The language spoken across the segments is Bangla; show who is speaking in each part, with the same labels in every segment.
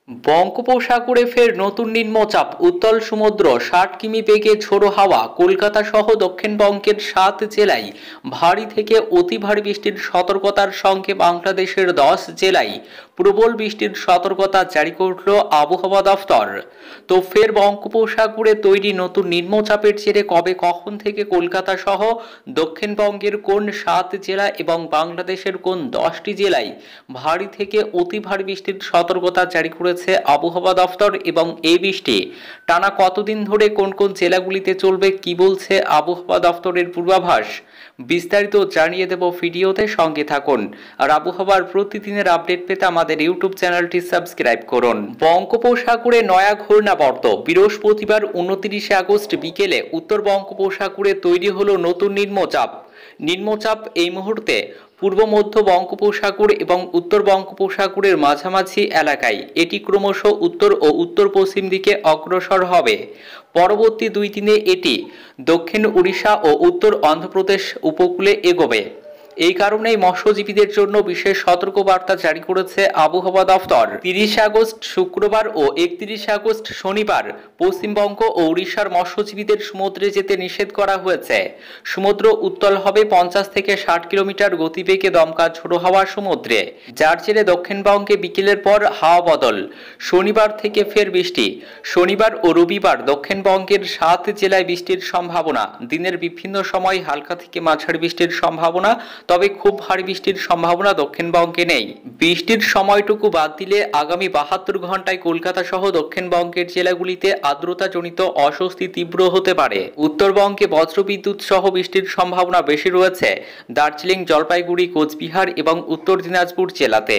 Speaker 1: বঙ্গোপসাগরে ফের নতুন নিম্নচাপ, উত্তাল সমুদ্র, 60 কিমি বেগে ঝোড়ো হাওয়া। কলকাতা সহ দক্ষিণবঙ্গের 7 জেলায় ভারী থেকে অতি ভারী বৃষ্টির সতর্কতার সঙ্গে বাংলাদেশের 10 জেলায় প্রবল বৃষ্টির সতর্কতা জারি করল আবহাওয়া দফতর। তো ফের বঙ্গোপসাগরে তৈরি নতুন নিম্নচাপের জেরে কবে কখন থেকে কলকাতা সহ দক্ষিণবঙ্গের কোন 7 জেলা এবং বাংলাদেশের কোন 10টি জেলায় ভারী থেকে অতি ভারী বৃষ্টির সতর্কতা জারি করেছে আবহাওয়া দফতর, এবং এই বৃষ্টি টানা কতদিন ধরে কোন কোন জেলাগুলিতে চলবে, কি বলছে আবহাওয়া দফতরের পূর্বাভাস, বিস্তারিত জানিয়ে দেব ভিডিওতে। সঙ্গে থাকুন আর আবহাওয়ার প্রতিদিনের আপডেট পেতে আমাদের ইউটিউব চ্যানেলটি সাবস্ক্রাইব করুন। বঙ্গোপসাগরে নয়া ঘূর্ণাবর্ত, বৃহস্পতিবার 29 আগস্ট বিকেলে উত্তর বঙ্গোপসাগরে তৈরি হলো নতুন নিম্নচাপ এই মুহূর্তে পূর্ব মধ্য বঙ্গোপসাগর এবং উত্তর বঙ্গোপসাগরের মাঝামাঝি এলাকায় এটি ক্রমশ উত্তর ও উত্তর পশ্চিম দিকে অগ্রসর হবে। পরবর্তী 2 দিনে এটি দক্ষিণ উড়িষ্যা ও উত্তর অন্ধ্রপ্রদেশ উপকূলে এগোবে। এই কারণেই মৎস্যজীবীদের জন্য বিশেষ সতর্কবার্তা জারি করেছে আবহাওয়া দফতর। 30 আগস্ট শুক্রবার ও 31 আগস্ট শনিবার পশ্চিমবঙ্গ ও উড়িষ্যার মৎস্যজীবীদের সমুদ্রে যেতে নিষেধ করা হয়েছে। সমুদ্র উত্তাল হবে 50 থেকে 60 কিলোমিটার গতিবেগে দমকা ঝোড়ো হাওয়া সমুদ্রে, যার জেরে দক্ষিণবঙ্গে বিকেলের পর হাওয়া বদল। শনিবার থেকে ফের বৃষ্টি। শনিবার ও রবিবার দক্ষিণবঙ্গের 7 জেলায় বৃষ্টির সম্ভাবনা। দিনের বিভিন্ন সময় হালকা থেকে মাঝারি বৃষ্টির সম্ভাবনা, তবে খুব ভারী বৃষ্টির সম্ভাবনা দক্ষিণবঙ্গে নেই। বৃষ্টির সময়টুকু বাদ দিলে আগামী 72 ঘন্টায় কলকাতা সহ দক্ষিণবঙ্গের জেলাগুলিতে আর্দ্রতাজনিত অস্বস্তি তীব্র হতে পারে। উত্তরবঙ্গে বজ্রবিদ্যুৎ সহ বৃষ্টির সম্ভাবনা বেশি রয়েছে দার্জিলিং, জলপাইগুড়ি, কোচবিহার এবং উত্তর দিনাজপুর জেলাতে।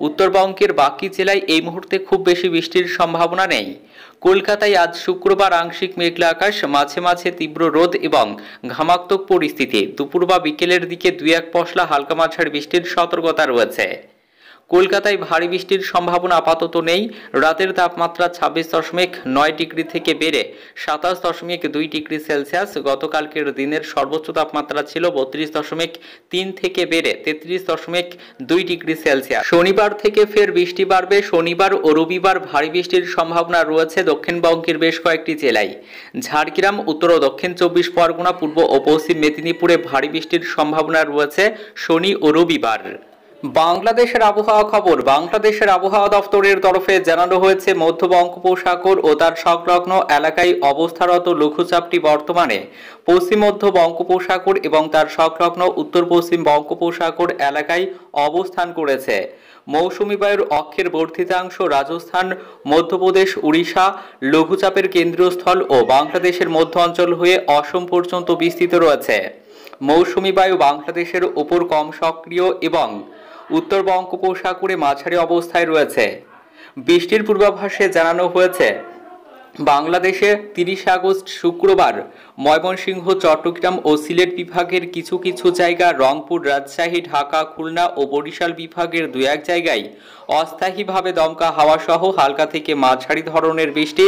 Speaker 1: উত্তরবঙ্গের বাকি জেলায় এই মুহূর্তে খুব বেশি বৃষ্টির সম্ভাবনা নেই। কলকাতায় আজ শুক্রবার আংশিক মেঘলা আকাশ, মাঝে মাঝে তীব্র রোদ এবং ঘামাক্তক পরিস্থিতি। দুপুর বা বিকেলের দিকে 2-1 পশলা হালকা মাঝারি বৃষ্টির সতর্কতা রয়েছে। কলকাতায় ভারী বৃষ্টির সম্ভাবনা আপাতত নেই। রাতের তাপমাত্রা 26.9 ডিগ্রি থেকে বেড়ে 27.2 ডিগ্রি সেলসিয়াস। গতকালকের দিনের সর্বোচ্চ তাপমাত্রা ছিল 32.3 থেকে বেড়ে 33.2 ডিগ্রি সেলসিয়াস। শনিবার থেকে ফের বৃষ্টি বাড়বে। শনিবার ও রবিবার ভারী বৃষ্টির সম্ভাবনা রয়েছে দক্ষিণবঙ্গের বেশ কয়েকটি জেলায়। ঝাড়গ্রাম, উত্তর ও দক্ষিণ 24 পরগনা, পূর্ব ও পশ্চিম মেদিনীপুরে ভারী বৃষ্টির সম্ভাবনা রয়েছে শনি ও রবিবার। বাংলাদেশের আবহাওয়া খবর। বাংলাদেশের আবহাওয়া দফতরের তরফে জানানো হয়েছে, মধ্য বঙ্গোপসাগর ও তার সংলগ্ন এলাকায় অবস্থারত লঘুচাপটি বর্তমানে পশ্চিম মধ্য বঙ্গোপসাগর এবং তার সংলগ্ন উত্তর পশ্চিম বঙ্গোপসাগর এলাকায় অবস্থান করেছে। মৌসুমী বায়ুর অক্ষের বর্ধিতাংশ রাজস্থান, মধ্যপ্রদেশ, উড়িষ্যা লঘুচাপের কেন্দ্রস্থল ও বাংলাদেশের মধ্য অঞ্চল হয়ে অসম পর্যন্ত বিস্তৃত রয়েছে। মৌসুমী বায়ু বাংলাদেশের উপর কম সক্রিয় এবং উত্তর বঙ্গোপসাগরে মাঝারি অবস্থায় রয়েছে। বৃষ্টির পূর্বাভাসে জানানো হয়েছে, বাংলাদেশে 30 আগস্ট শুক্রবার ময়মনসিংহ, চট্টগ্রাম ও সিলেট বিভাগের কিছু কিছু জায়গা, রংপুর, রাজশাহী, ঢাকা, খুলনা ও বরিশাল বিভাগের 2-1 জায়গায় অস্থায়ীভাবে দমকা হাওয়া সহ হালকা থেকে মাঝারি ধরনের বৃষ্টি,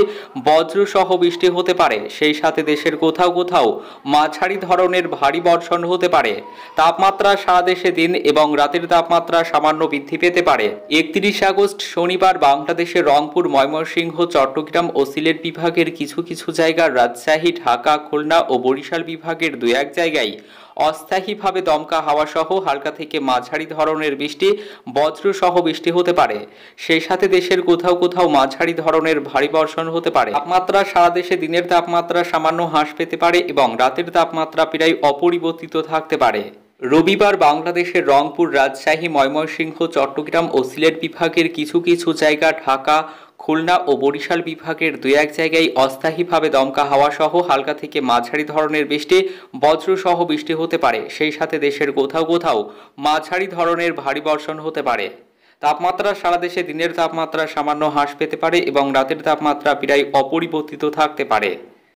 Speaker 1: বজ্র সহ বৃষ্টি হতে পারে। সেই সাথে দেশের কোথাও কোথাও মাঝারি ধরনের ভারী বর্ষণ হতে পারে। তাপমাত্রা সারা দেশে দিন এবং রাতের তাপমাত্রা সামান্য বৃদ্ধি পেতে পারে। 31 আগস্ট শনিবার বাংলাদেশের রংপুর, ময়মনসিংহ, চট্টগ্রাম ও সিলেট বিভাগের কিছু কিছু জায়গা, রাজশাহী, ঢাকা, খুলনা ও বরিশাল বিভাগের 2-1 জায়গায় অস্থায়ীভাবে দমকা হাওয়া সহ হালকা থেকে মাঝারি ধরনের বৃষ্টি, বজ্র সহ বৃষ্টি হতে পারে। সেই সাথে দেশের কোথাও কোথাও মাঝারি ধরনের ভারী বর্ষণ হতে পারে। তাপমাত্রা সারা দেশে দিনের তাপমাত্রা সামান্য হ্রাস পেতে পারে এবং রাতের তাপমাত্রা প্রায় অপরিবর্তিত থাকতে পারে। রবিবার বাংলাদেশের রংপুর, রাজশাহী, ময়মনসিংহ, চট্টগ্রাম ও সিলেট বিভাগের কিছু কিছু জায়গা, ঢাকা, খুলনা ও বরিশাল বিভাগের 2-1 জায়গায় অস্থায়ীভাবে দমকা হাওয়া সহ হালকা থেকে মাঝারি ধরনের বৃষ্টি, বজ্র সহ বৃষ্টি হতে পারে। সেই সাথে দেশের কোথাও কোথাও মাঝারি ধরনের ভারী বর্ষণ হতে পারে। তাপমাত্রা সারা দেশে দিনের তাপমাত্রা সামান্য হ্রাস পেতে পারে এবং রাতের তাপমাত্রা প্রায় অপরিবর্তিত থাকতে পারে।